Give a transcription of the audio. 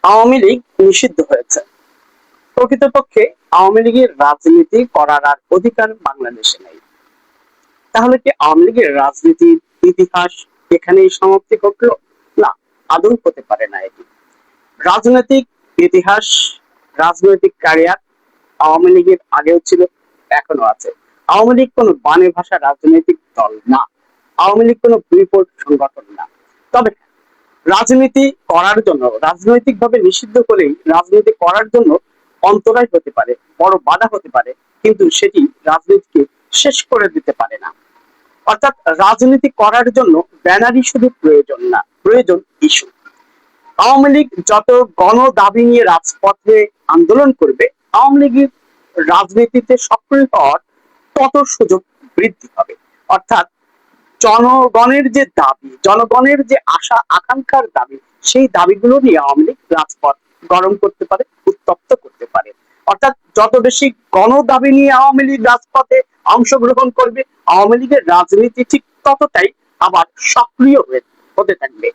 আওয়ামী লীগ নিষিদ্ধ হয়েছে। প্রকৃতপক্ষে আওয়ামী লীগের রাজনীতি করার আর অধিকার বাংলাদেশে নেই। তাহলে কি আওয়ামী লীগের রাজনীতির ইতিহাস এখানেই সমাপ্তি ঘটলো? না, আদৌ হতে পারে না এটি। রাজনৈতিক ইতিহাস, রাজনৈতিক ক্যারিয়ার আওয়ামী লীগের আগেও ছিল, এখনো আছে। আওয়ামী লীগ কোনো বানে ভাষা রাজনৈতিক দল না। আওয়ামী লীগ কোনো বিপদ সংগঠন না। তবে রাজনীতি করার জন্য, রাজনৈতিক ভাবে নিষিদ্ধ করেই রাজনীতি করার জন্য অন্তরায় হতে পারে, বড় বাধা হতে পারে, কিন্তু সেটি রাজনীতিকে শেষ করে দিতে পারে না। অর্থাৎ রাজনীতি করার জন্য ব্যানারই শুধু প্রয়োজন না, প্রয়োজন ইস্যু। আওয়ামী লীগ যত গণ দাবি নিয়ে রাজপথে আন্দোলন করবে, আওয়ামী লীগের রাজনীতিতে সক্রিয় হওয়ার তত সুযোগ বৃদ্ধি হবে। অর্থাৎ জনগণের যে দাবি, জনগণের যে আশা আকাঙ্ক্ষার দাবি, সেই দাবিগুলো নিয়ে আওয়ামী লীগ রাজপথ গরম করতে পারে, উত্তপ্ত করতে পারে। অর্থাৎ যত বেশি গণ দাবি নিয়ে আওয়ামী লীগ রাজপথে অংশগ্রহণ করবে, আওয়ামী লীগের রাজনীতি ঠিক ততটাই আবার সক্রিয় হতে থাকবে।